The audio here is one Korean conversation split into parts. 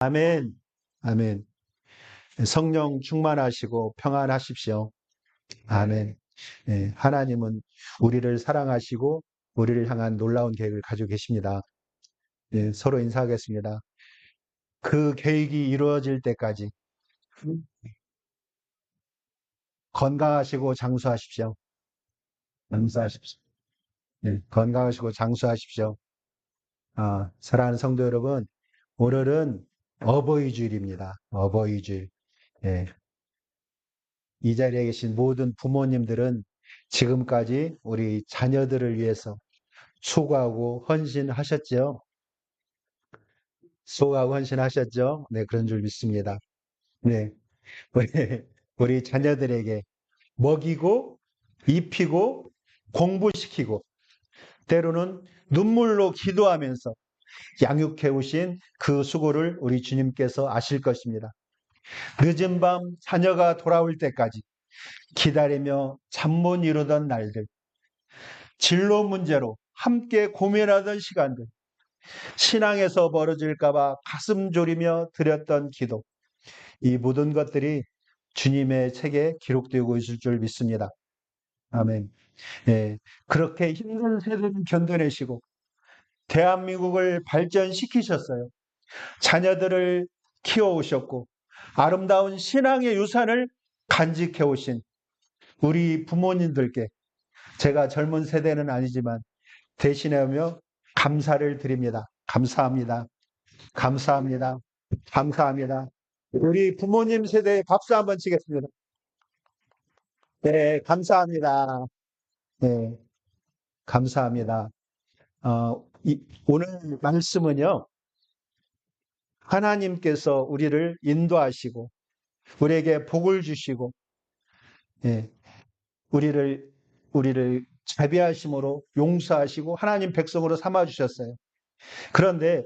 아멘. 아멘. 성령 충만하시고 평안하십시오. 아멘. 예, 하나님은 우리를 사랑하시고 우리를 향한 놀라운 계획을 가지고 계십니다. 예, 서로 인사하겠습니다. 그 계획이 이루어질 때까지 건강하시고 장수하십시오. 장수하십시오. 예, 건강하시고 장수하십시오. 사랑하는 성도 여러분, 오늘은 어버이 주일입니다. 어버이 주일. 예, 이 자리에 계신 모든 부모님들은 지금까지 우리 자녀들을 위해서 수고하고 헌신하셨죠? 수고하고 헌신하셨죠? 네, 그런 줄 믿습니다. 네, 우리, 우리 자녀들에게 먹이고, 입히고, 공부시키고, 때로는 눈물로 기도하면서 양육해 오신 그 수고를 우리 주님께서 아실 것입니다. 늦은 밤 자녀가 돌아올 때까지 기다리며 잠 못 이루던 날들, 진로 문제로 함께 고민하던 시간들, 신앙에서 벌어질까봐 가슴 졸이며 드렸던 기도, 이 모든 것들이 주님의 책에 기록되고 있을 줄 믿습니다. 아멘. 예, 그렇게 힘든 세대를 견뎌내시고 대한민국을 발전시키셨어요. 자녀들을 키워오셨고 아름다운 신앙의 유산을 간직해 오신 우리 부모님들께 제가 젊은 세대는 아니지만 대신하며 감사를 드립니다. 감사합니다. 감사합니다. 감사합니다. 우리 부모님 세대에 박수 한번 치겠습니다. 네, 감사합니다. 네, 감사합니다. 오늘 말씀은요, 하나님께서 우리를 인도하시고, 우리에게 복을 주시고, 예, 우리를 자비하심으로 용서하시고, 하나님 백성으로 삼아주셨어요. 그런데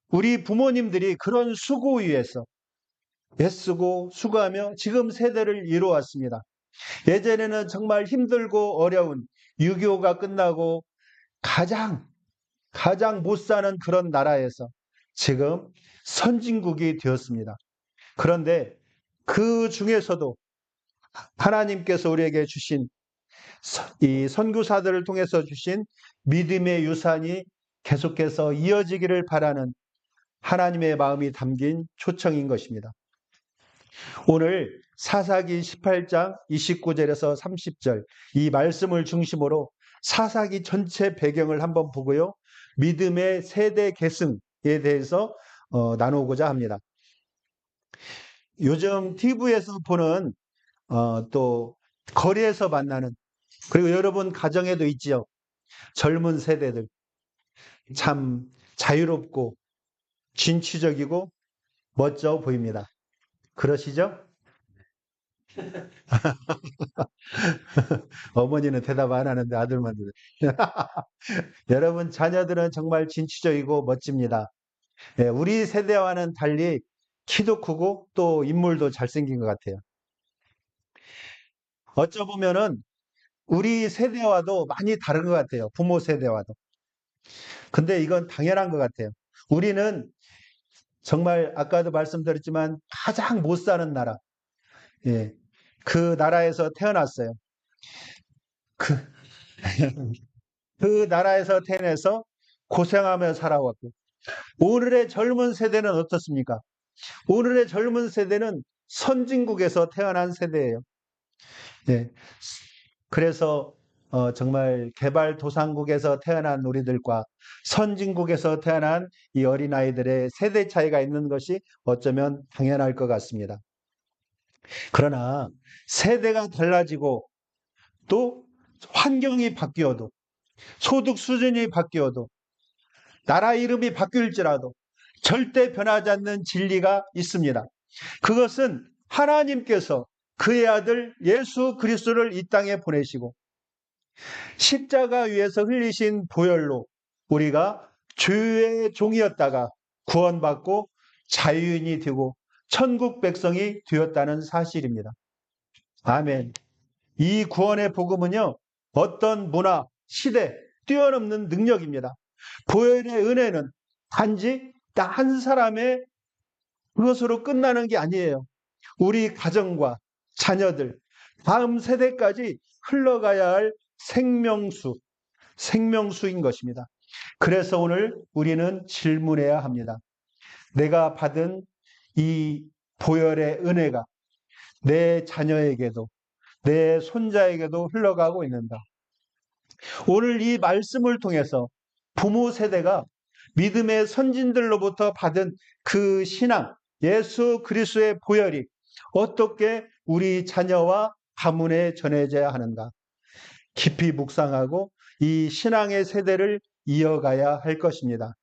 우리 부모님들이 그런 수고 위에서 애쓰고 수고하며 지금 세대를 이루어왔습니다. 예전에는 정말 힘들고 어려운 6.25가 끝나고 가장 못 사는 그런 나라에서 지금 선진국이 되었습니다. 그런데 그 중에서도 하나님께서 우리에게 주신 이 선교사들을 통해서 주신 믿음의 유산이 계속해서 이어지기를 바라는 하나님의 마음이 담긴 초청인 것입니다. 오늘 사사기 18장 29절에서 30절 이 말씀을 중심으로 사사기 전체 배경을 한번 보고요. 믿음의 세대 계승에 대해서 나누고자 합니다. 요즘 TV에서 보는 또 거리에서 만나는 그리고 여러분 가정에도 있지요. 젊은 세대들 참 자유롭고 진취적이고 멋져 보입니다. 그러시죠? 어머니는 대답 안 하는데 아들만 들어요. 여러분 자녀들은 정말 진취적이고 멋집니다. 예, 우리 세대와는 달리 키도 크고 또 인물도 잘생긴 것 같아요. 어쩌보면은 우리 세대와도 많이 다른 것 같아요. 부모 세대와도. 근데 이건 당연한 것 같아요. 우리는 정말 아까도 말씀드렸지만 가장 못 사는 나라. 예, 그 나라에서 태어났어요. 그, 그 나라에서 태어나서 고생하며 살아왔고 오늘의 젊은 세대는 어떻습니까? 오늘의 젊은 세대는 선진국에서 태어난 세대예요. 예. 그래서 정말 개발도상국에서 태어난 우리들과 선진국에서 태어난 이 어린아이들의 세대 차이가 있는 것이 어쩌면 당연할 것 같습니다. 그러나 세대가 달라지고 또 환경이 바뀌어도 소득 수준이 바뀌어도 나라 이름이 바뀔지라도 절대 변하지 않는 진리가 있습니다. 그것은 하나님께서 그의 아들 예수 그리스도를 이 땅에 보내시고 십자가 위에서 흘리신 보혈로 우리가 죄의 종이었다가 구원받고 자유인이 되고 천국 백성이 되었다는 사실입니다. 아멘. 이 구원의 복음은요, 어떤 문화, 시대, 뛰어넘는 능력입니다. 보혈의 은혜는 단지 한 사람의 그것으로 끝나는 게 아니에요. 우리 가정과 자녀들, 다음 세대까지 흘러가야 할 생명수인 것입니다. 그래서 오늘 우리는 질문해야 합니다. 내가 받은 이 보혈의 은혜가 내 자녀에게도 내 손자에게도 흘러가고 있는가? 오늘 이 말씀을 통해서 부모 세대가 믿음의 선진들로부터 받은 그 신앙, 예수 그리스도의 보혈이 어떻게 우리 자녀와 가문에 전해져야 하는가? 깊이 묵상하고 이 신앙의 세대를 이어가야 할 것입니다.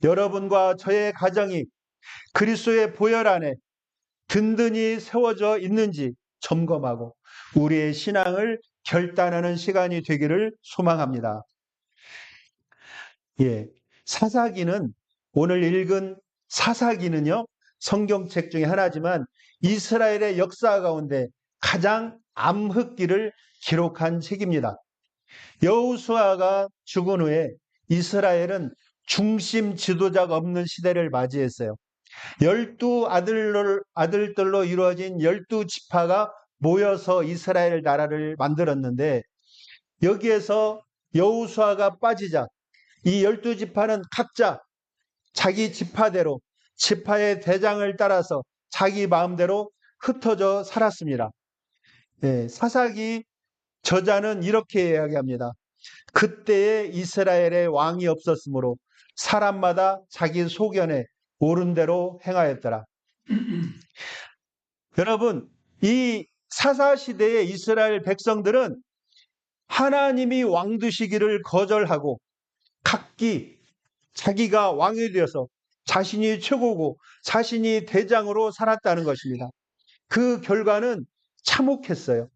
여러분과 저의 가정이 그리스도의 보혈 안에 든든히 세워져 있는지 점검하고 우리의 신앙을 결단하는 시간이 되기를 소망합니다. 예. 사사기는 오늘 읽은 사사기는요. 성경책 중에 하나지만 이스라엘의 역사 가운데 가장 암흑기를 기록한 책입니다. 여호수아가 죽은 후에 이스라엘은 중심 지도자가 없는 시대를 맞이했어요. 12 아들들로 이루어진 12지파가 모여서 이스라엘 나라를 만들었는데 여기에서 여호수아가 빠지자 이 12지파는 각자 자기 지파대로 지파의 대장을 따라서 자기 마음대로 흩어져 살았습니다. 네, 사사기 저자는 이렇게 이야기합니다. 그때에 이스라엘의 왕이 없었으므로 사람마다 자기 소견에 옳은 대로 행하였더라. 여러분, 이 사사시대의 이스라엘 백성들은 하나님이 왕 두시기를 거절하고 각기 자기가 왕이 되어서 자신이 최고고 자신이 대장으로 살았다는 것입니다. 그 결과는 참혹했어요.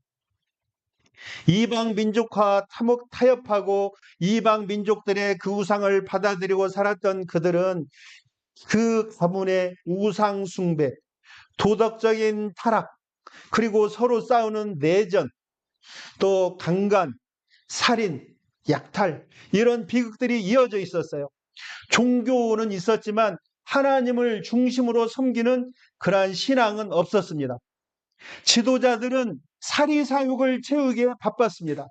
이방 민족과 타협하고 이방 민족들의 그 우상을 받아들이고 살았던 그들은 그 가문의 우상 숭배, 도덕적인 타락, 그리고 서로 싸우는 내전, 또 강간, 살인, 약탈 이런 비극들이 이어져 있었어요. 종교는 있었지만 하나님을 중심으로 섬기는 그러한 신앙은 없었습니다. 지도자들은 사리사욕을 채우기에 바빴습니다.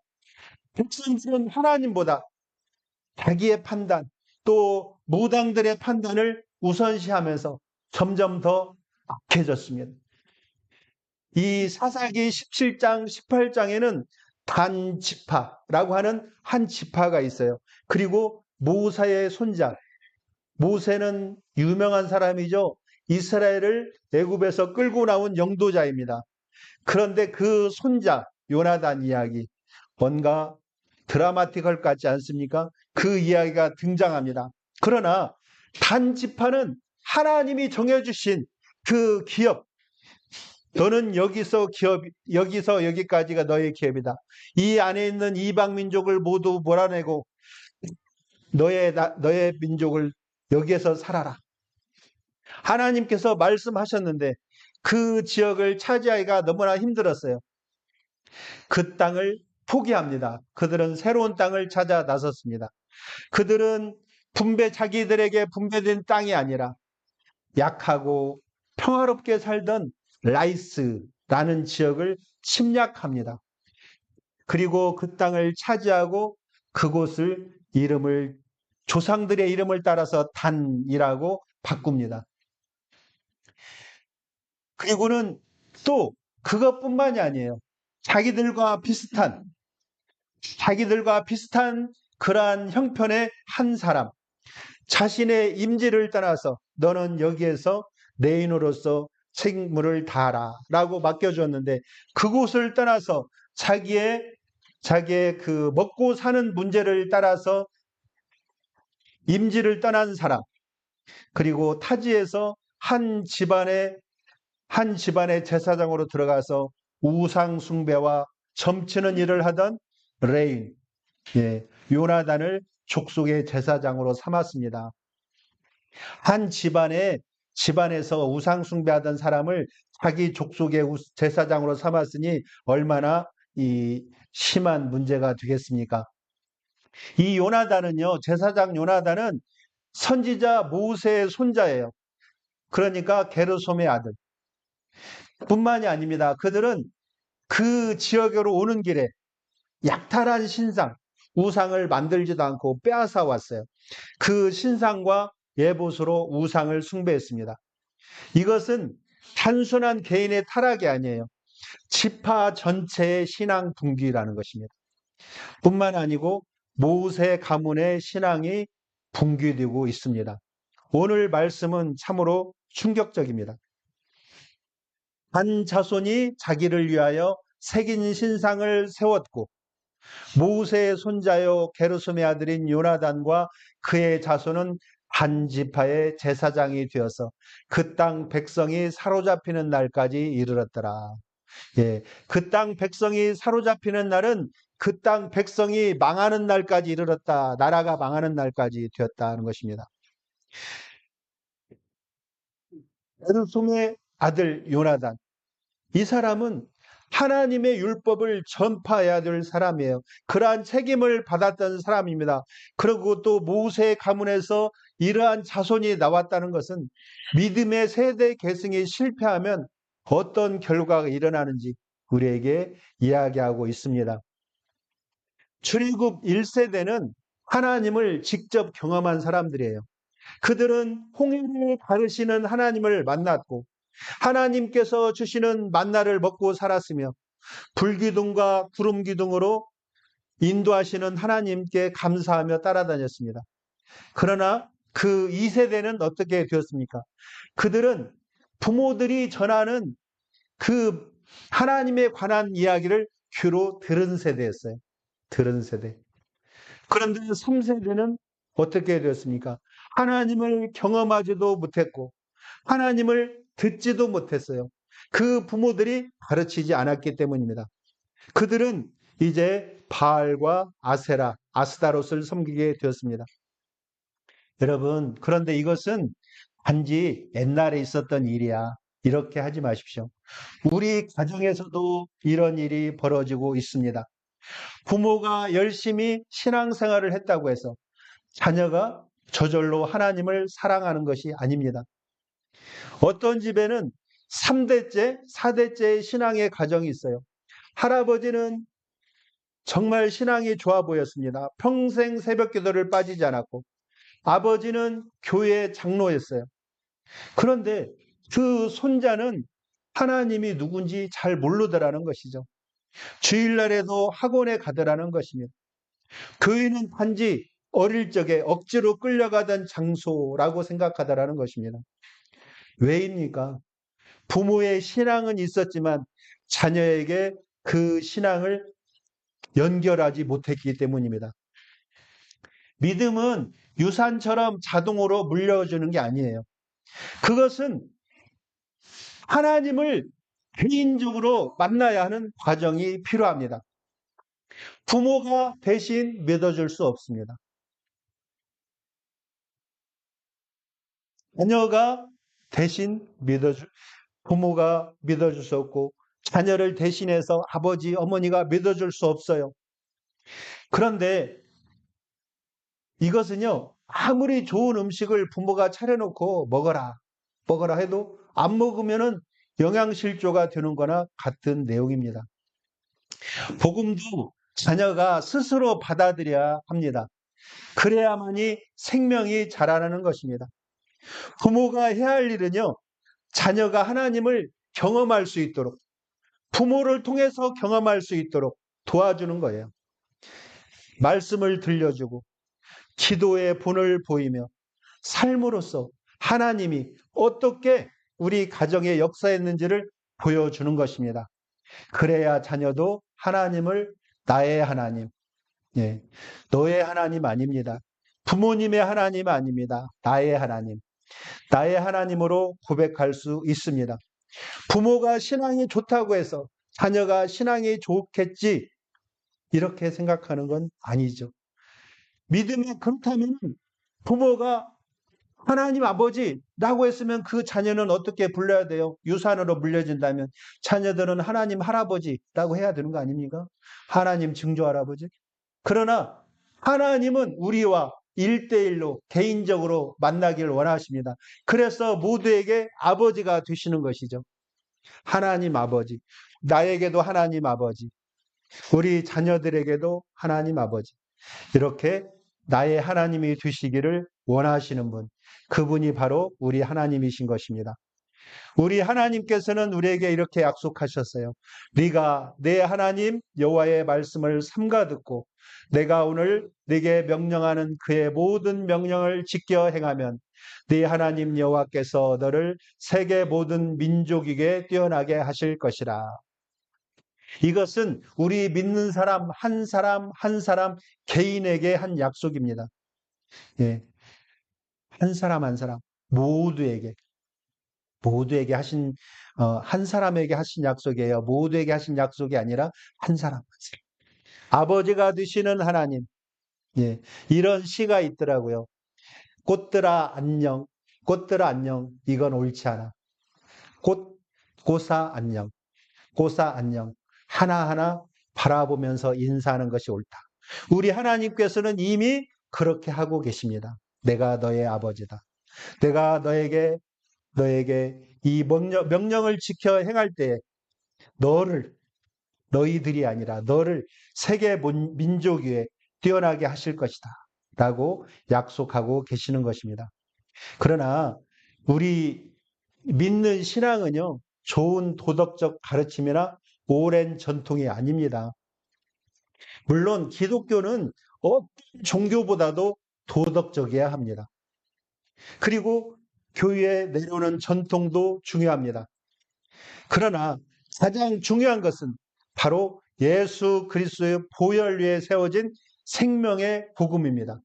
백성들은 하나님보다 자기의 판단 또 무당들의 판단을 우선시하면서 점점 더 악해졌습니다. 이 사사기 17장 18장에는 단지파라고 하는 한 지파가 있어요. 그리고 모세의 손자, 모세는 유명한 사람이죠. 이스라엘을 애굽에서 끌고 나온 영도자입니다. 그런데 그 손자 요나단 이야기, 뭔가 드라마틱할 것 같지 않습니까? 그 이야기가 등장합니다. 그러나 단지파는 하나님이 정해주신 그 기업, 너는 여기서 여기까지가 너의 기업이다. 이 안에 있는 이방 민족을 모두 몰아내고 너의 민족을 여기에서 살아라. 하나님께서 말씀하셨는데 그 지역을 차지하기가 너무나 힘들었어요. 그 땅을 포기합니다. 그들은 새로운 땅을 찾아 나섰습니다. 그들은 자기들에게 분배된 땅이 아니라 약하고 평화롭게 살던 라이스라는 지역을 침략합니다. 그리고 그 땅을 차지하고 그곳을 조상들의 이름을 따라서 단이라고 바꿉니다. 그리고는 또 그것뿐만이 아니에요. 자기들과 비슷한 그러한 형편의 한 사람, 자신의 임지를 떠나서 너는 여기에서 내인으로서 책무를 다하라 라고 맡겨줬는데 그곳을 떠나서 자기의 그 먹고 사는 문제를 따라서 임지를 떠난 사람, 그리고 타지에서 한 집안의 제사장으로 들어가서 우상 숭배와 점치는 일을 하던 레인, 요나단을 족속의 제사장으로 삼았습니다. 한 집안에서 우상 숭배하던 사람을 자기 족속의 제사장으로 삼았으니 얼마나 심한 문제가 되겠습니까? 이 요나단은요, 제사장 요나단은 선지자 모세의 손자예요. 그러니까 게르솜의 아들. 뿐만이 아닙니다. 그들은 그 지역으로 오는 길에 약탈한 신상, 우상을 만들지도 않고 빼앗아 왔어요. 그 신상과 예봇으로 우상을 숭배했습니다. 이것은 단순한 개인의 타락이 아니에요. 지파 전체의 신앙 붕괴라는 것입니다. 뿐만 아니고 모세 가문의 신앙이 붕괴되고 있습니다. 오늘 말씀은 참으로 충격적입니다. 한 자손이 자기를 위하여 새긴 신상을 세웠고 모세의 손자요 게르솜의 아들인 요나단과 그의 자손은 한 지파의 제사장이 되어서 그 땅 백성이 사로잡히는 날까지 이르렀더라. 예, 그 땅 백성이 사로잡히는 날은 그 땅 백성이 망하는 날까지 이르렀다. 나라가 망하는 날까지 되었다는 것입니다. 게르솜의 아들 요나단. 이 사람은 하나님의 율법을 전파해야 될 사람이에요. 그러한 책임을 받았던 사람입니다. 그리고 또 모세 가문에서 이러한 자손이 나왔다는 것은 믿음의 세대 계승이 실패하면 어떤 결과가 일어나는지 우리에게 이야기하고 있습니다. 출애굽 1세대는 하나님을 직접 경험한 사람들이에요. 그들은 홍해를 가르시는 하나님을 만났고 하나님께서 주시는 만나를 먹고 살았으며 불기둥과 구름기둥으로 인도하시는 하나님께 감사하며 따라다녔습니다. 그러나 그 2세대는 어떻게 되었습니까? 그들은 부모들이 전하는 그 하나님에 관한 이야기를 귀로 들은 세대였어요. 들은 세대. 그런데 3세대는 어떻게 되었습니까? 하나님을 경험하지도 못했고 하나님을 듣지도 못했어요. 그 부모들이 가르치지 않았기 때문입니다. 그들은 이제 바알과 아세라, 아스타롯을 섬기게 되었습니다. 여러분, 그런데 이것은 단지 옛날에 있었던 일이야. 이렇게 하지 마십시오. 우리 가정에서도 이런 일이 벌어지고 있습니다. 부모가 열심히 신앙생활을 했다고 해서 자녀가 저절로 하나님을 사랑하는 것이 아닙니다. 어떤 집에는 3대째, 4대째의 신앙의 가정이 있어요. 할아버지는 정말 신앙이 좋아 보였습니다. 평생 새벽 기도를 빠지지 않았고, 아버지는 교회 장로였어요. 그런데 그 손자는 하나님이 누군지 잘 모르더라는 것이죠. 주일날에도 학원에 가더라는 것입니다. 교회는 단지 어릴 적에 억지로 끌려가던 장소라고 생각하더라는 것입니다. 왜입니까? 부모의 신앙은 있었지만 자녀에게 그 신앙을 연결하지 못했기 때문입니다. 믿음은 유산처럼 자동으로 물려주는 게 아니에요. 그것은 하나님을 개인적으로 만나야 하는 과정이 필요합니다. 부모가 대신 믿어줄 수 없습니다. 자녀가 대신 부모가 믿어줄 수 없고 자녀를 대신해서 아버지, 어머니가 믿어줄 수 없어요. 그런데 이것은요, 아무리 좋은 음식을 부모가 차려놓고 먹어라 해도 안 먹으면은 영양실조가 되는 거나 같은 내용입니다. 복음도 자녀가 스스로 받아들여야 합니다. 그래야만이 생명이 자라나는 것입니다. 부모가 해야 할 일은요, 자녀가 하나님을 경험할 수 있도록, 부모를 통해서 경험할 수 있도록 도와주는 거예요. 말씀을 들려주고, 기도의 본을 보이며, 삶으로서 하나님이 어떻게 우리 가정에 역사했는지를 보여주는 것입니다. 그래야 자녀도 하나님을 나의 하나님, 예, 너의 하나님 아닙니다. 부모님의 하나님 아닙니다. 나의 하나님. 나의 하나님으로 고백할 수 있습니다. 부모가 신앙이 좋다고 해서 자녀가 신앙이 좋겠지 이렇게 생각하는 건 아니죠. 믿음이 그렇다면 부모가 하나님 아버지라고 했으면 그 자녀는 어떻게 불러야 돼요? 유산으로 물려진다면 자녀들은 하나님 할아버지라고 해야 되는 거 아닙니까? 하나님 증조 할아버지. 그러나 하나님은 우리와 1대1로 개인적으로 만나기를 원하십니다. 그래서 모두에게 아버지가 되시는 것이죠. 하나님 아버지, 나에게도 하나님 아버지, 우리 자녀들에게도 하나님 아버지, 이렇게 나의 하나님이 되시기를 원하시는 분, 그분이 바로 우리 하나님이신 것입니다. 우리 하나님께서는 우리에게 이렇게 약속하셨어요. 네가 내 하나님 여호와의 말씀을 삼가 듣고 내가 오늘 네게 명령하는 그의 모든 명령을 지켜 행하면 네 하나님 여호와께서 너를 세계 모든 민족에게 뛰어나게 하실 것이라. 이것은 우리 믿는 사람 한 사람 한 사람 개인에게 한 약속입니다. 예, 한 사람 한 사람 모두에게 하신 한 사람에게 하신 약속이에요. 모두에게 하신 약속이 아니라 한 사람 한 사람. 아버지가 되시는 하나님. 예, 이런 시가 있더라고요. 꽃들아 안녕, 꽃들아 안녕. 이건 옳지 않아. 고사 안녕, 고사 안녕. 하나하나 바라보면서 인사하는 것이 옳다. 우리 하나님께서는 이미 그렇게 하고 계십니다. 내가 너의 아버지다. 내가 너에게 이 명령을 지켜 행할 때에 너희들이 아니라 너를 세계 민족 위에 뛰어나게 하실 것이다. 라고 약속하고 계시는 것입니다. 그러나 우리 믿는 신앙은요, 좋은 도덕적 가르침이나 오랜 전통이 아닙니다. 물론 기독교는 어떤 종교보다도 도덕적이어야 합니다. 그리고 교회에 내려오는 전통도 중요합니다. 그러나 가장 중요한 것은 바로 예수 그리스도의 보혈 위에 세워진 생명의 복음입니다.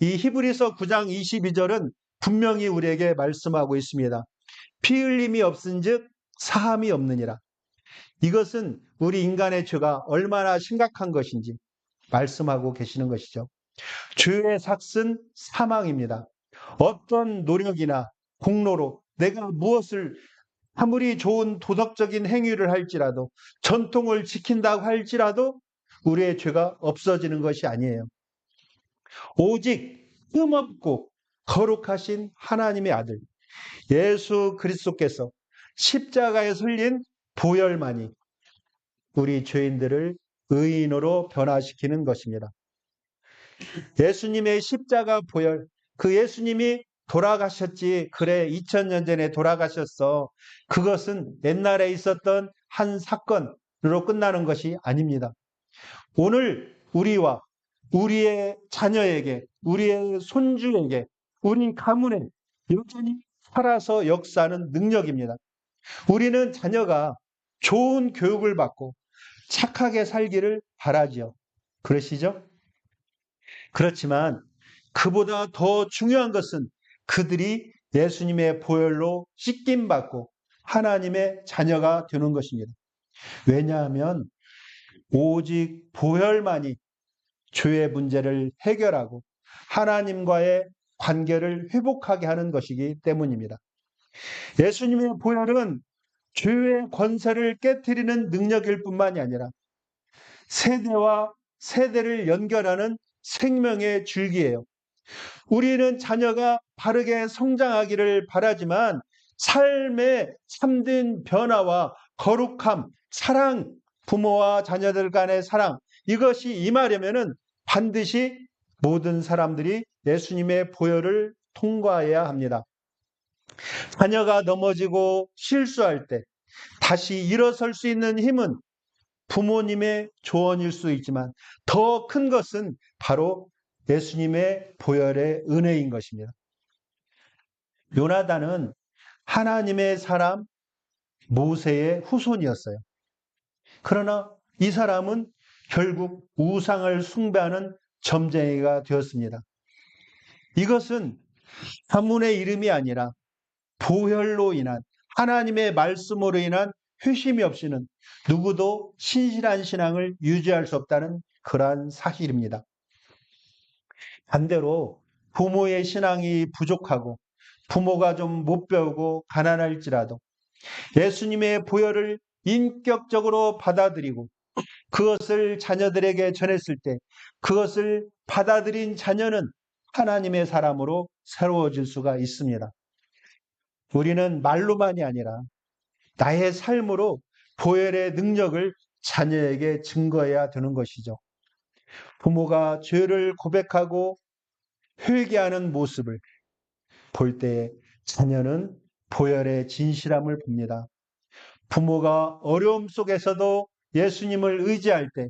이 히브리서 9장 22절은 분명히 우리에게 말씀하고 있습니다. 피 흘림이 없은즉 사함이 없느니라. 이것은 우리 인간의 죄가 얼마나 심각한 것인지 말씀하고 계시는 것이죠. 죄의 삭은 사망입니다. 어떤 노력이나 공로로 내가 무엇을 아무리 좋은 도덕적인 행위를 할지라도 전통을 지킨다고 할지라도 우리의 죄가 없어지는 것이 아니에요. 오직 흠없고 거룩하신 하나님의 아들 예수 그리스도께서 십자가에 설린 보혈만이 우리 죄인들을 의인으로 변화시키는 것입니다. 예수님의 십자가 보혈, 그 예수님이 돌아가셨지, 그래 2000년 전에 돌아가셨어. 그것은 옛날에 있었던 한 사건으로 끝나는 것이 아닙니다. 오늘 우리와 우리의 자녀에게, 우리의 손주에게, 우리 가문에 여전히 살아서 역사하는 능력입니다. 우리는 자녀가 좋은 교육을 받고 착하게 살기를 바라지요. 그러시죠? 그렇지만 그보다 더 중요한 것은 그들이 예수님의 보혈로 씻김받고 하나님의 자녀가 되는 것입니다. 왜냐하면 오직 보혈만이 죄의 문제를 해결하고 하나님과의 관계를 회복하게 하는 것이기 때문입니다. 예수님의 보혈은 죄의 권세를 깨트리는 능력일 뿐만이 아니라 세대와 세대를 연결하는 생명의 줄기예요. 우리는 자녀가 바르게 성장하기를 바라지만 삶의 참된 변화와 거룩함, 사랑, 부모와 자녀들 간의 사랑, 이것이 임하려면은 반드시 모든 사람들이 예수님의 보혈을 통과해야 합니다. 자녀가 넘어지고 실수할 때 다시 일어설 수 있는 힘은 부모님의 조언일 수 있지만 더 큰 것은 바로 예수님의 보혈의 은혜인 것입니다. 요나단은 하나님의 사람 모세의 후손이었어요. 그러나 이 사람은 결국 우상을 숭배하는 점쟁이가 되었습니다. 이것은 가문의 이름이 아니라 보혈로 인한 하나님의 말씀으로 인한 회심이 없이는 누구도 신실한 신앙을 유지할 수 없다는 그러한 사실입니다. 반대로 부모의 신앙이 부족하고 부모가 좀 못 배우고 가난할지라도 예수님의 보혈을 인격적으로 받아들이고 그것을 자녀들에게 전했을 때 그것을 받아들인 자녀는 하나님의 사람으로 새로워질 수가 있습니다. 우리는 말로만이 아니라 나의 삶으로 보혈의 능력을 자녀에게 증거해야 되는 것이죠. 부모가 죄를 고백하고 회개하는 모습을 볼 때 자녀는 보혈의 진실함을 봅니다. 부모가 어려움 속에서도 예수님을 의지할 때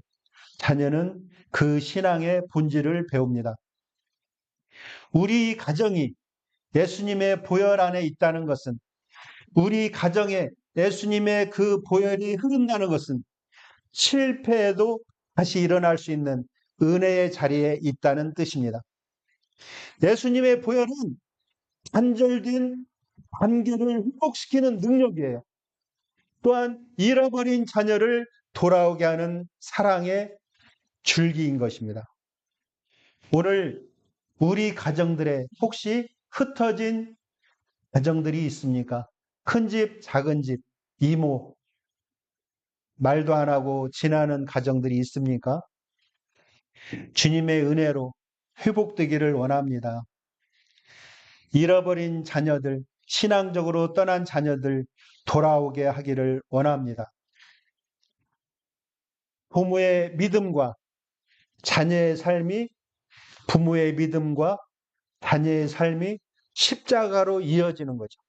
자녀는 그 신앙의 본질을 배웁니다. 우리 가정이 예수님의 보혈 안에 있다는 것은, 우리 가정에 예수님의 그 보혈이 흐른다는 것은 실패해도 다시 일어날 수 있는 은혜의 자리에 있다는 뜻입니다. 예수님의 보혈은 단절된 관계를 회복시키는 능력이에요. 또한 잃어버린 자녀를 돌아오게 하는 사랑의 줄기인 것입니다. 오늘 우리 가정들에 혹시 흩어진 가정들이 있습니까? 큰 집, 작은 집, 이모, 말도 안 하고 지나는 가정들이 있습니까? 주님의 은혜로 회복되기를 원합니다. 잃어버린 자녀들, 신앙적으로 떠난 자녀들 돌아오게 하기를 원합니다. 부모의 믿음과 자녀의 삶이, 부모의 믿음과 자녀의 삶이 십자가로 이어지는 거죠.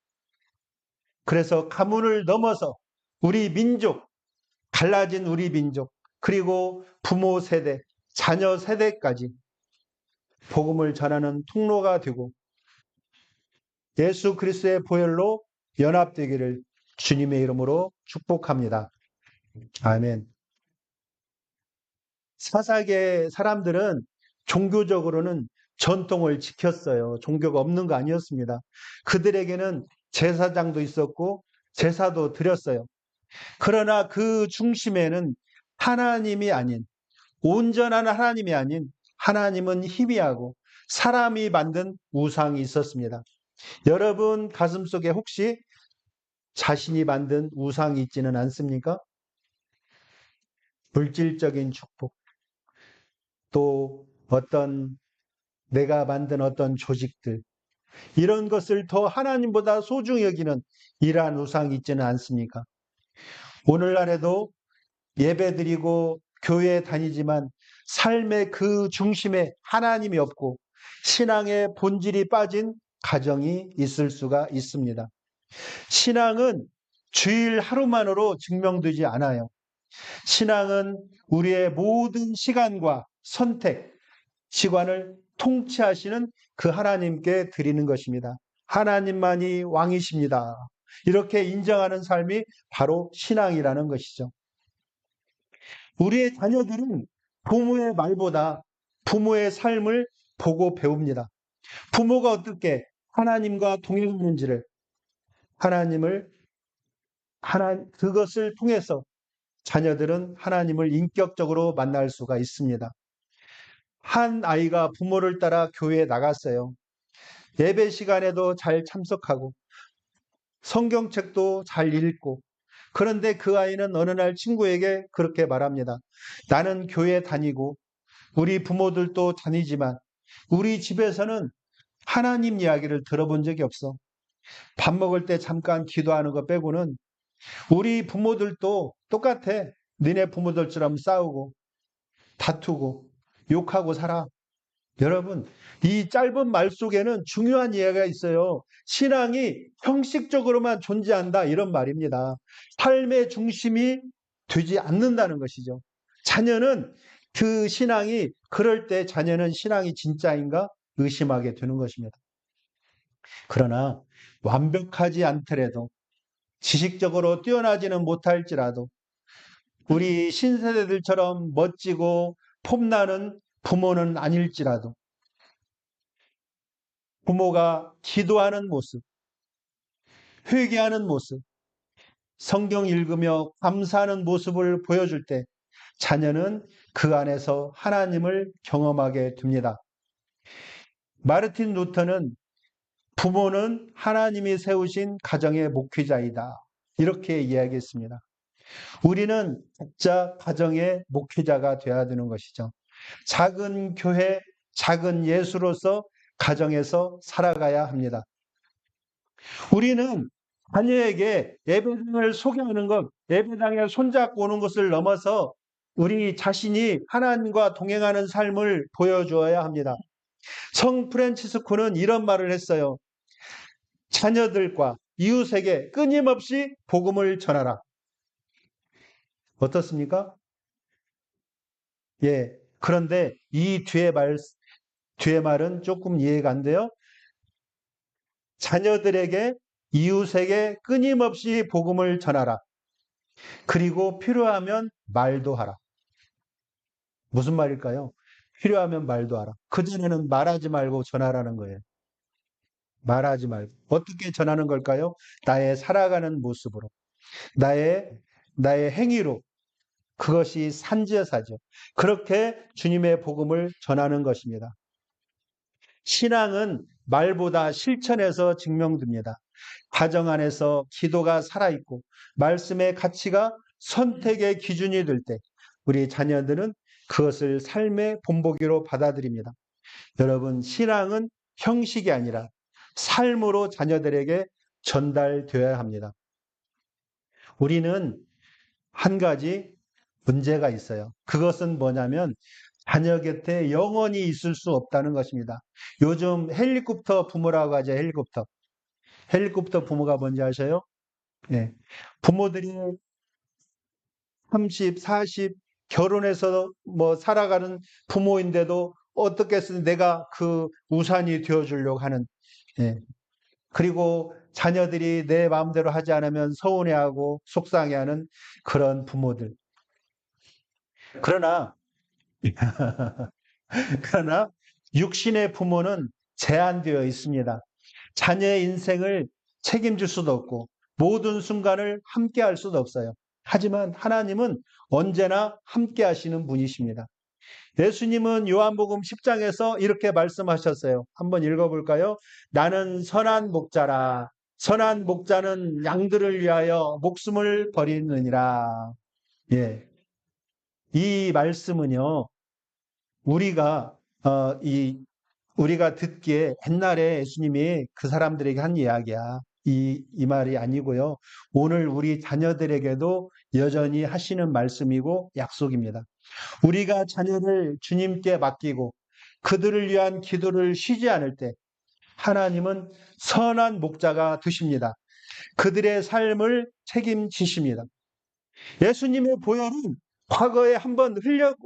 그래서 가문을 넘어서 우리 민족, 갈라진 우리 민족, 그리고 부모 세대, 자녀 세대까지 복음을 전하는 통로가 되고 예수 그리스도의 보혈로 연합되기를 주님의 이름으로 축복합니다. 아멘. 사사계 사람들은 종교적으로는 전통을 지켰어요. 종교가 없는 거 아니었습니다. 그들에게는 제사장도 있었고 제사도 드렸어요. 그러나 그 중심에는 하나님이 아닌, 온전한 하나님이 아닌, 하나님은 희미하고 사람이 만든 우상이 있었습니다. 여러분 가슴속에 혹시 자신이 만든 우상이 있지는 않습니까? 물질적인 축복, 또 어떤 내가 만든 어떤 조직들, 이런 것을 더 하나님보다 소중히 여기는 이러한 우상이 있지는 않습니까? 오늘날에도 예배드리고 교회에 다니지만 삶의 그 중심에 하나님이 없고 신앙의 본질이 빠진 가정이 있을 수가 있습니다. 신앙은 주일 하루만으로 증명되지 않아요. 신앙은 우리의 모든 시간과 선택, 시간을 통치하시는 그 하나님께 드리는 것입니다. 하나님만이 왕이십니다. 이렇게 인정하는 삶이 바로 신앙이라는 것이죠. 우리의 자녀들은 부모의 말보다 부모의 삶을 보고 배웁니다. 부모가 어떻게 하나님과 동행하는지를, 그것을 통해서 자녀들은 하나님을 인격적으로 만날 수가 있습니다. 한 아이가 부모를 따라 교회에 나갔어요. 예배 시간에도 잘 참석하고 성경책도 잘 읽고, 그런데 그 아이는 어느 날 친구에게 그렇게 말합니다. 나는 교회 다니고 우리 부모들도 다니지만 우리 집에서는 하나님 이야기를 들어본 적이 없어. 밥 먹을 때 잠깐 기도하는 거 빼고는 우리 부모들도 똑같아. 너네 부모들처럼 싸우고 다투고 욕하고 살아. 여러분, 이 짧은 말 속에는 중요한 이해가 있어요. 신앙이 형식적으로만 존재한다, 이런 말입니다. 삶의 중심이 되지 않는다는 것이죠. 자녀는 그 신앙이, 그럴 때 자녀는 신앙이 진짜인가 의심하게 되는 것입니다. 그러나 완벽하지 않더라도, 지식적으로 뛰어나지는 못할지라도 우리 신세대들처럼 멋지고 폼나는 부모는 아닐지라도 부모가 기도하는 모습, 회개하는 모습, 성경 읽으며 감사하는 모습을 보여줄 때 자녀는 그 안에서 하나님을 경험하게 됩니다. 마르틴 루터는 부모는 하나님이 세우신 가정의 목회자이다, 이렇게 이야기했습니다. 우리는 각자 가정의 목회자가 되어야 되는 것이죠. 작은 교회, 작은 예수로서 가정에서 살아가야 합니다. 우리는 자녀에게 예배당을 소개하는 것, 예배당에 손잡고 오는 것을 넘어서 우리 자신이 하나님과 동행하는 삶을 보여주어야 합니다. 성 프란치스코는 이런 말을 했어요. 자녀들과 이웃에게 끊임없이 복음을 전하라. 어떻습니까? 예. 그런데 이 뒤에 말은 조금 이해가 안 돼요. 자녀들에게 이웃에게 끊임없이 복음을 전하라. 그리고 필요하면 말도 하라. 무슨 말일까요? 필요하면 말도 하라. 그전에는 말하지 말고 전하라는 거예요. 말하지 말고. 어떻게 전하는 걸까요? 나의 살아가는 모습으로. 나의 행위로. 그것이 산제사죠. 그렇게 주님의 복음을 전하는 것입니다. 신앙은 말보다 실천에서 증명됩니다. 가정 안에서 기도가 살아있고 말씀의 가치가 선택의 기준이 될 때 우리 자녀들은 그것을 삶의 본보기로 받아들입니다. 여러분, 신앙은 형식이 아니라 삶으로 자녀들에게 전달되어야 합니다. 우리는 한 가지 문제가 있어요. 그것은 뭐냐면 자녀 곁에 영원히 있을 수 없다는 것입니다. 요즘 헬리콥터 부모라고 하죠. 헬리콥터 부모가 뭔지 아세요? 네. 부모들이 30, 40 결혼해서 뭐 살아가는 부모인데도 어떻게 해서 내가 그 우산이 되어주려고 하는, 예. 그리고 자녀들이 내 마음대로 하지 않으면 서운해하고 속상해하는 그런 부모들. 그러나 그러나 육신의 부모는 제한되어 있습니다. 자녀의 인생을 책임질 수도 없고 모든 순간을 함께 할 수도 없어요. 하지만 하나님은 언제나 함께 하시는 분이십니다. 예수님은 요한복음 10장에서 이렇게 말씀하셨어요. 한번 읽어볼까요? 나는 선한 목자라. 선한 목자는 양들을 위하여 목숨을 버리느니라. 예. 이 말씀은요, 우리가 우리가 듣기에 옛날에 예수님이 그 사람들에게 한 이야기야. 이 말이 아니고요. 오늘 우리 자녀들에게도 여전히 하시는 말씀이고 약속입니다. 우리가 자녀를 주님께 맡기고 그들을 위한 기도를 쉬지 않을 때 하나님은 선한 목자가 되십니다. 그들의 삶을 책임지십니다. 예수님의 보혈은 과거에 한번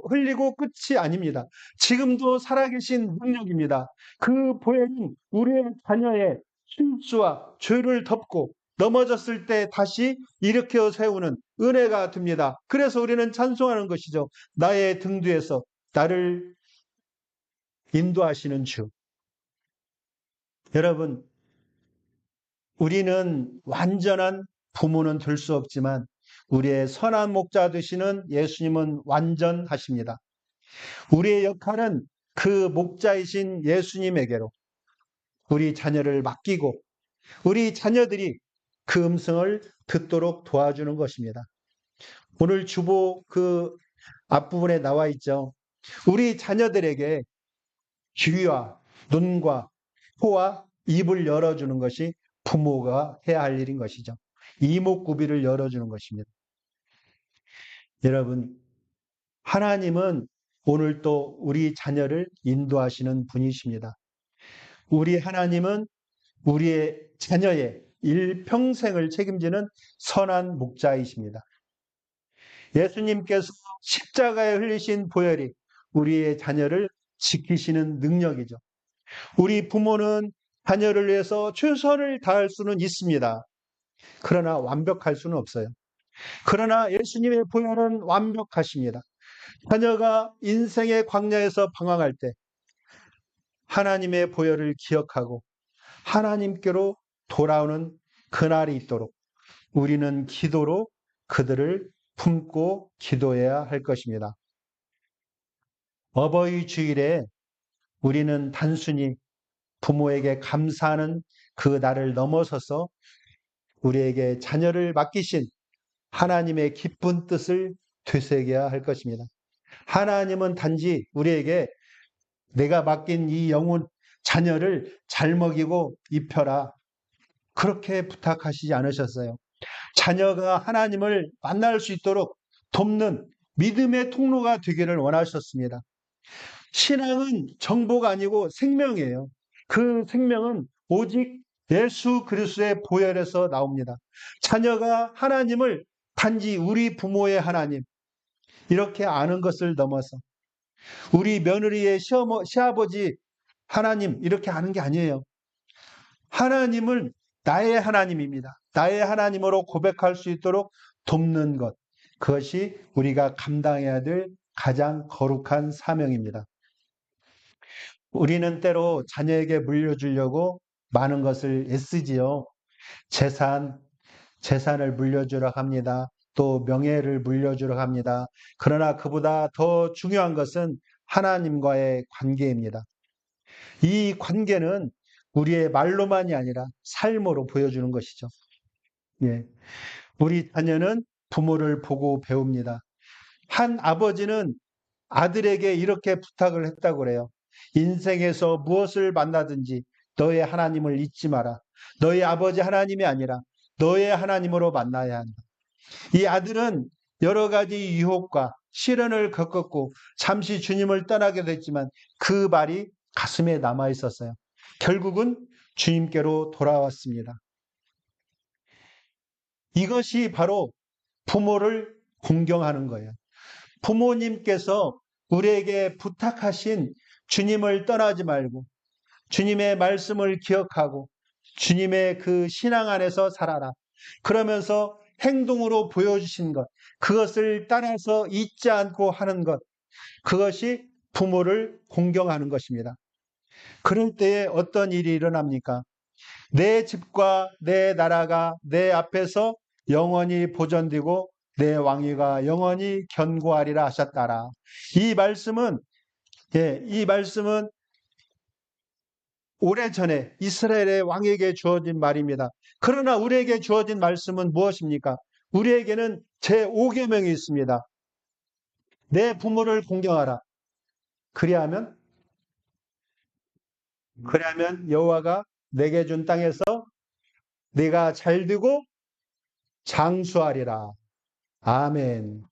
흘리고 끝이 아닙니다. 지금도 살아계신 능력입니다. 그 보혈은 우리의 자녀의 실수와 죄를 덮고 넘어졌을 때 다시 일으켜 세우는 은혜가 됩니다. 그래서 우리는 찬송하는 것이죠. 나의 등 뒤에서 나를 인도하시는 주. 여러분, 우리는 완전한 부모는 될 수 없지만 우리의 선한 목자 되시는 예수님은 완전하십니다. 우리의 역할은 그 목자이신 예수님에게로 우리 자녀를 맡기고 우리 자녀들이 그 음성을 듣도록 도와주는 것입니다. 오늘 주보 그 앞부분에 나와 있죠. 우리 자녀들에게 귀와 눈과 코와 입을 열어주는 것이 부모가 해야 할 일인 것이죠. 이목구비를 열어주는 것입니다. 여러분, 하나님은 오늘 또 우리 자녀를 인도하시는 분이십니다. 우리 하나님은 우리의 자녀의 일평생을 책임지는 선한 목자이십니다. 예수님께서 십자가에 흘리신 보혈이 우리의 자녀를 지키시는 능력이죠. 우리 부모는 자녀를 위해서 최선을 다할 수는 있습니다. 그러나 완벽할 수는 없어요. 그러나 예수님의 보혈은 완벽하십니다. 자녀가 인생의 광야에서 방황할 때 하나님의 보혈을 기억하고 하나님께로 돌아오는 그날이 있도록 우리는 기도로 그들을 품고 기도해야 할 것입니다. 어버이 주일에 우리는 단순히 부모에게 감사하는 그 날을 넘어서서 우리에게 자녀를 맡기신 하나님의 기쁜 뜻을 되새겨야 할 것입니다. 하나님은 단지 우리에게 내가 맡긴 이 영혼, 자녀를 잘 먹이고 입혀라. 그렇게 부탁하시지 않으셨어요. 자녀가 하나님을 만날 수 있도록 돕는 믿음의 통로가 되기를 원하셨습니다. 신앙은 정보가 아니고 생명이에요. 그 생명은 오직 예수 그리스도의 보혈에서 나옵니다. 자녀가 하나님을 단지 우리 부모의 하나님, 이렇게 아는 것을 넘어서 우리 며느리의 시아버지 하나님, 이렇게 아는 게 아니에요. 하나님은 나의 하나님입니다. 나의 하나님으로 고백할 수 있도록 돕는 것. 그것이 우리가 감당해야 될 가장 거룩한 사명입니다. 우리는 때로 자녀에게 물려주려고 많은 것을 애쓰지요. 재산을 물려주려 합니다. 또 명예를 물려주려 합니다. 그러나 그보다 더 중요한 것은 하나님과의 관계입니다. 이 관계는 우리의 말로만이 아니라 삶으로 보여주는 것이죠. 예. 우리 자녀는 부모를 보고 배웁니다. 한 아버지는 아들에게 이렇게 부탁을 했다고 그래요. 인생에서 무엇을 만나든지 너의 하나님을 잊지 마라. 너의 아버지 하나님이 아니라 너의 하나님으로 만나야 한다. 이 아들은 여러 가지 유혹과 시련을 겪었고 잠시 주님을 떠나게 됐지만 그 말이 가슴에 남아 있었어요. 결국은 주님께로 돌아왔습니다. 이것이 바로 부모를 공경하는 거예요. 부모님께서 우리에게 부탁하신 주님을 떠나지 말고 주님의 말씀을 기억하고 주님의 그 신앙 안에서 살아라. 그러면서 행동으로 보여주신 것, 그것을 따라서 잊지 않고 하는 것, 그것이 부모를 공경하는 것입니다. 그럴 때에 어떤 일이 일어납니까? 내 집과 내 나라가 내 앞에서 영원히 보존되고 내 왕위가 영원히 견고하리라 하셨다라. 이 말씀은 오래전에 이스라엘의 왕에게 주어진 말입니다. 그러나 우리에게 주어진 말씀은 무엇입니까? 우리에게는 제5계명이 있습니다. 내 부모를 공경하라. 그리하면 여호와가 내게 준 땅에서 내가 잘되고 장수하리라. 아멘.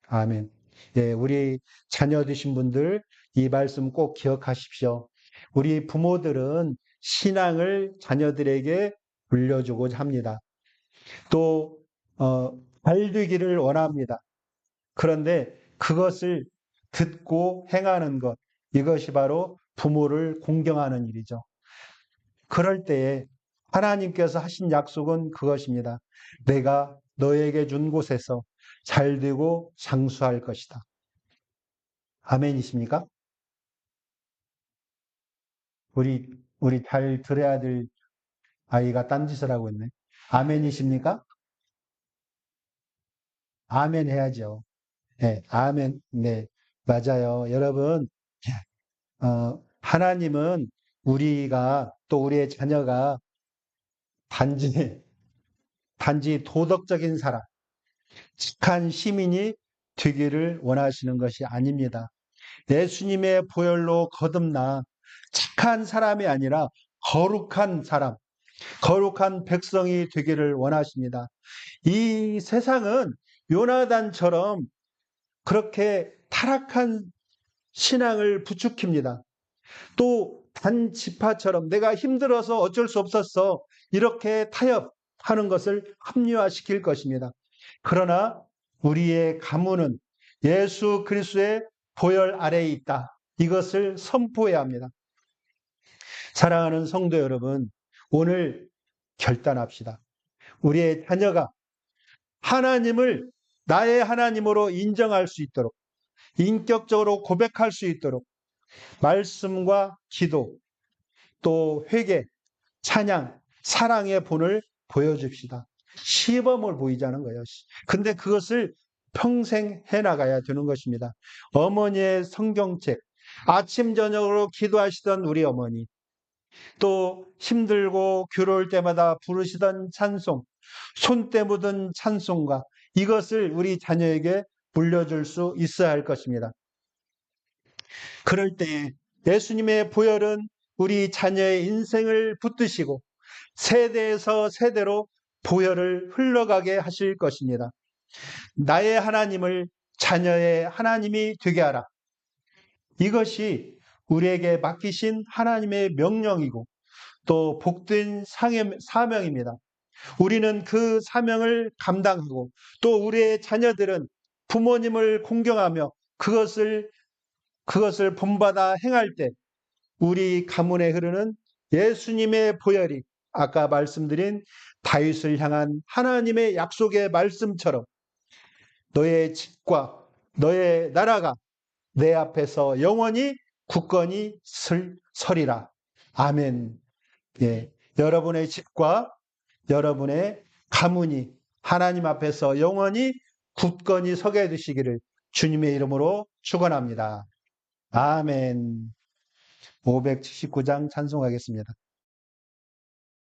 아멘. 예, 우리 자녀 되신 분들 이 말씀 꼭 기억하십시오. 우리 부모들은 신앙을 자녀들에게 물려주고자 합니다. 또 잘 되기를 원합니다. 그런데 그것을 듣고 행하는 것, 이것이 바로 부모를 공경하는 일이죠. 그럴 때에 하나님께서 하신 약속은 그것입니다. 내가 너에게 준 곳에서 잘되고 장수할 것이다. 아멘이십니까? 우리 잘 들어야 될 아이가 딴짓을 하고 있네. 아멘이십니까? 아멘 해야죠. 네, 아멘. 네, 맞아요. 여러분, 하나님은 우리가 또 우리의 자녀가 단지 도덕적인 사람, 착한 시민이 되기를 원하시는 것이 아닙니다. 예수님의 보혈로 거듭나 착한 사람이 아니라 거룩한 사람, 거룩한 백성이 되기를 원하십니다. 이 세상은 요나단처럼 그렇게 타락한 신앙을 부추깁니다. 또 단지파처럼 내가 힘들어서 어쩔 수 없었어, 이렇게 타협하는 것을 합리화시킬 것입니다. 그러나 우리의 가문은 예수 그리스도의 보혈 아래에 있다. 이것을 선포해야 합니다. 사랑하는 성도 여러분, 오늘 결단합시다. 우리의 자녀가 하나님을 나의 하나님으로 인정할 수 있도록, 인격적으로 고백할 수 있도록 말씀과 기도, 또 회개, 찬양, 사랑의 본을 보여줍시다. 시범을 보이자는 거예요. 근데 그것을 평생 해나가야 되는 것입니다. 어머니의 성경책, 아침 저녁으로 기도하시던 우리 어머니, 또 힘들고 괴로울 때마다 부르시던 찬송, 손때 묻은 찬송가, 이것을 우리 자녀에게 물려줄 수 있어야 할 것입니다. 그럴 때에 예수님의 보혈은 우리 자녀의 인생을 붙드시고 세대에서 세대로 보혈을 흘러가게 하실 것입니다. 나의 하나님을 자녀의 하나님이 되게 하라. 이것이 우리에게 맡기신 하나님의 명령이고 또 복된 사명입니다. 우리는 그 사명을 감당하고 또 우리의 자녀들은 부모님을 공경하며 그것을 본받아 행할 때 우리 가문에 흐르는 예수님의 보혈이 아까 말씀드린 다윗을 향한 하나님의 약속의 말씀처럼 너의 집과 너의 나라가 내 앞에서 영원히 굳건히 서리라. 아멘. 예, 여러분의 집과 여러분의 가문이 하나님 앞에서 영원히 굳건히 서게 해주시기를 주님의 이름으로 축원합니다. 아멘. 579장 찬송하겠습니다.